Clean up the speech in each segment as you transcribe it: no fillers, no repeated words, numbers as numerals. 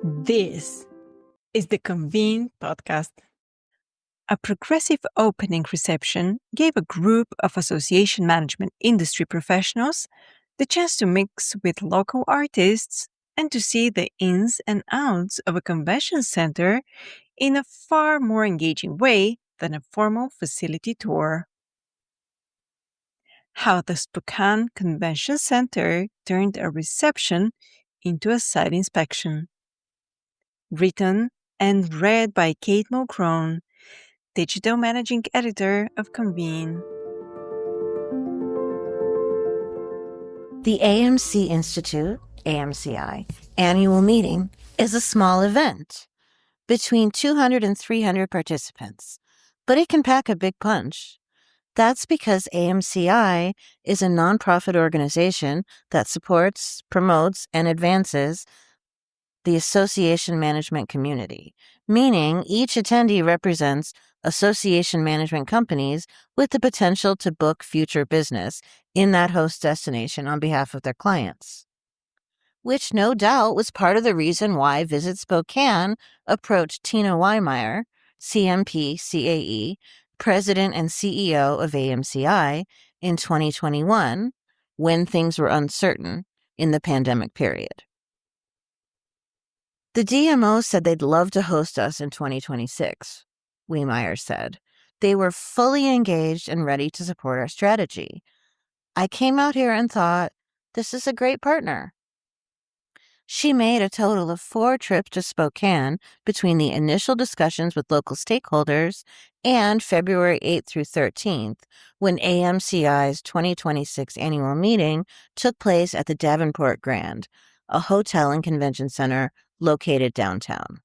This is the Convene podcast. A progressive opening reception gave a group of association management industry professionals the chance to mix with local artists and to see the ins and outs of a convention center in a far more engaging way than a formal facility tour. How the Spokane Convention Center turned a reception into a site inspection. Written and read by Kate Mulcrone, Digital Managing Editor of Convene. The AMC Institute, AMCI, annual meeting is a small event, between 200 and 300 participants, but it can pack a big punch. That's because AMCI is a nonprofit organization that supports, promotes, and advances the association management community, meaning each attendee represents association management companies with the potential to book future business in that host destination on behalf of their clients. Which no doubt was part of the reason why Visit Spokane approached Tina Weimeyer, CMP CAE, President and CEO of AMCI, in 2021, when things were uncertain in the pandemic period. The DMO said they'd love to host us in 2026, Weimeyer said. They were fully engaged and ready to support our strategy. I came out here and thought, this is a great partner. She made a total of 4 trips to Spokane between the initial discussions with local stakeholders and February 8th through 13th, when AMCI's 2026 annual meeting took place at the Davenport Grand, a hotel and convention center located downtown.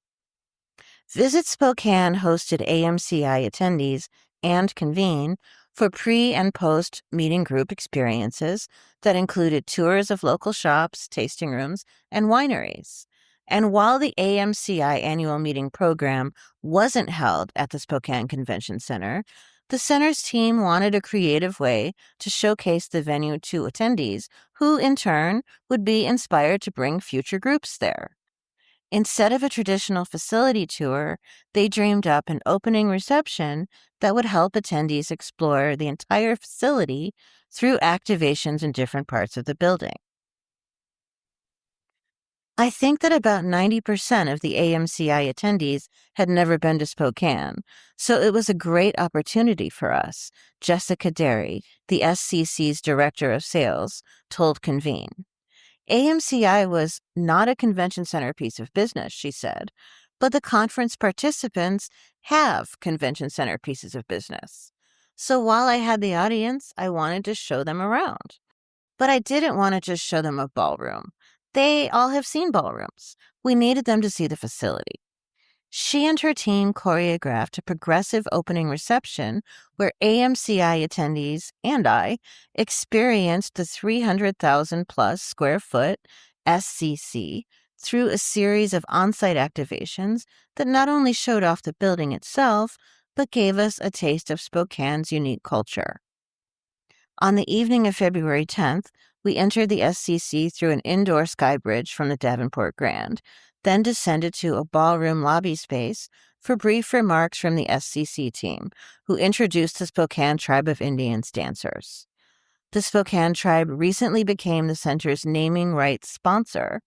Visit Spokane hosted AMCI attendees and Convene for pre- and post-meeting group experiences that included tours of local shops, tasting rooms, and wineries. And while the AMCI annual meeting program wasn't held at the Spokane Convention Center, the center's team wanted a creative way to showcase the venue to attendees, who in turn would be inspired to bring future groups there. Instead of a traditional facility tour, they dreamed up an opening reception that would help attendees explore the entire facility through activations in different parts of the building. I think that about 90% of the AMCI attendees had never been to Spokane, so it was a great opportunity for us, Jessica Derry, the SCC's Director of Sales, told Convene. AMCI was not a convention center piece of business, she said, but the conference participants have convention center pieces of business. So while I had the audience, I wanted to show them around. But I didn't want to just show them a ballroom. They all have seen ballrooms. We needed them to see the facility. She and her team choreographed a progressive opening reception where AMCI attendees and I experienced the 300,000 plus square foot SCC through a series of on-site activations that not only showed off the building itself, but gave us a taste of Spokane's unique culture. On the evening of February 10th, we entered the SCC through an indoor sky bridge from the Davenport Grand, then descended to a ballroom lobby space for brief remarks from the SCC team, who introduced the Spokane Tribe of Indians dancers. The Spokane Tribe recently became the center's naming rights sponsor,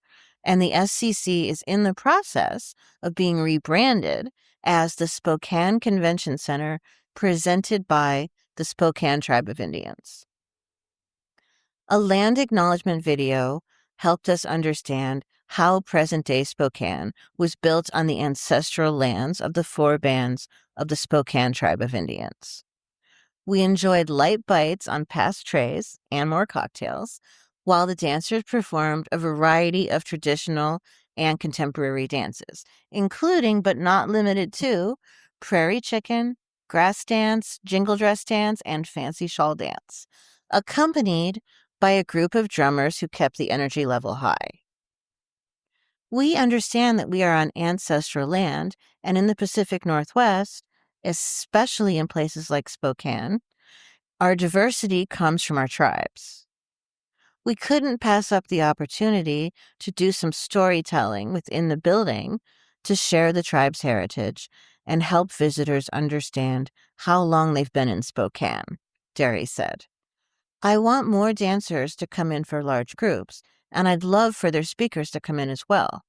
and the SCC is in the process of being rebranded as the Spokane Convention Center, presented by the Spokane Tribe of Indians. A land acknowledgement video helped us understand how present-day Spokane was built on the ancestral lands of the 4 bands of the Spokane Tribe of Indians. We enjoyed light bites on past trays and more cocktails, while the dancers performed a variety of traditional and contemporary dances, including but not limited to prairie chicken, grass dance, jingle dress dance, and fancy shawl dance, accompanied by a group of drummers who kept the energy level high. We understand that we are on ancestral land, and in the Pacific Northwest, especially in places like Spokane, our diversity comes from our tribes. We couldn't pass up the opportunity to do some storytelling within the building to share the tribe's heritage and help visitors understand how long they've been in Spokane, Derry said. I want more dancers to come in for large groups, and I'd love for their speakers to come in as well.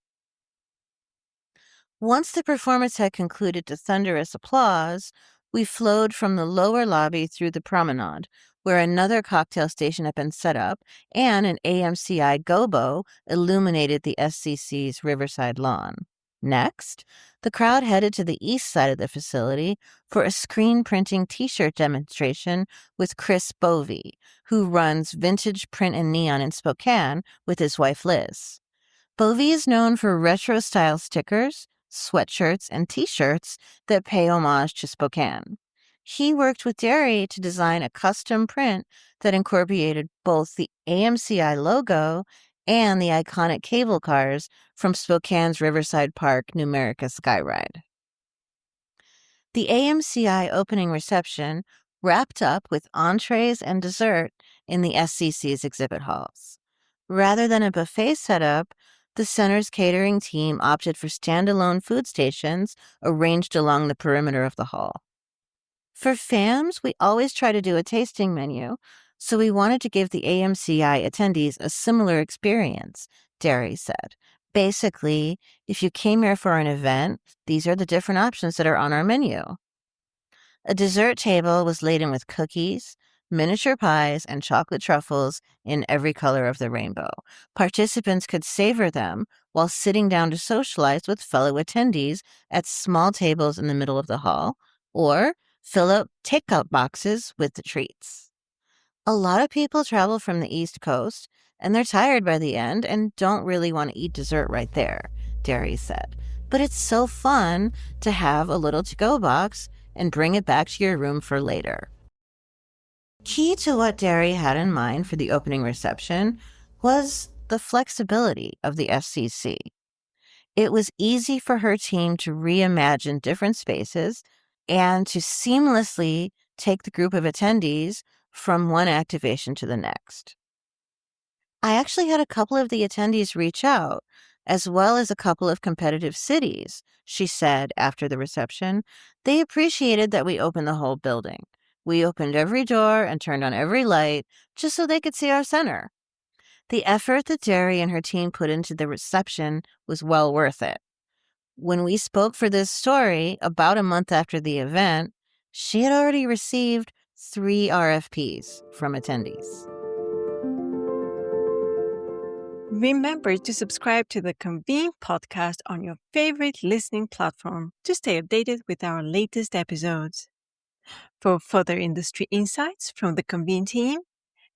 Once the performance had concluded to thunderous applause, we flowed from the lower lobby through the promenade, where another cocktail station had been set up and an AMCI gobo illuminated the SCC's riverside lawn. Next, the crowd headed to the east side of the facility for a screen printing t-shirt demonstration with Chris Bovey, who runs Vintage Print and Neon in Spokane with his wife Liz. Bovey is known for retro-style stickers, sweatshirts, and t-shirts that pay homage to Spokane. He worked with Derry to design a custom print that incorporated both the AMCI logo and the iconic cable cars from Spokane's Riverside Park Numerica Skyride. The AMCI opening reception wrapped up with entrees and dessert in the SCC's exhibit halls. Rather than a buffet setup, the center's catering team opted for standalone food stations arranged along the perimeter of the hall. For FAMs, we always try to do a tasting menu, so we wanted to give the AMCI attendees a similar experience, Derry said. Basically, if you came here for an event, these are the different options that are on our menu. A dessert table was laden with cookies, miniature pies, and chocolate truffles in every color of the rainbow. Participants could savor them while sitting down to socialize with fellow attendees at small tables in the middle of the hall, or fill up takeout boxes with the treats. A lot of people travel from the East Coast, and they're tired by the end and don't really want to eat dessert right there, Derry said. But it's so fun to have a little to-go box and bring it back to your room for later. Key to what Derry had in mind for the opening reception was the flexibility of the SCC. It was easy for her team to reimagine different spaces and to seamlessly take the group of attendees from one activation to the next. I actually had a couple of the attendees reach out, as well as a couple of competitive cities, she said after the reception. They appreciated that we opened the whole building. We opened every door and turned on every light just so they could see our center. The effort that Derry and her team put into the reception was well worth it. When we spoke for this story about a month after the event, she had already received 3 RFPs from attendees. Remember to subscribe to the Convene podcast on your favorite listening platform to stay updated with our latest episodes. For further industry insights from the Convene team,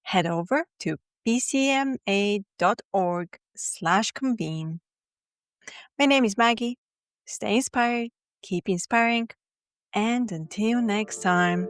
head over to pcma.org/convene. My name is Maggie. Stay inspired, keep inspiring, and until next time.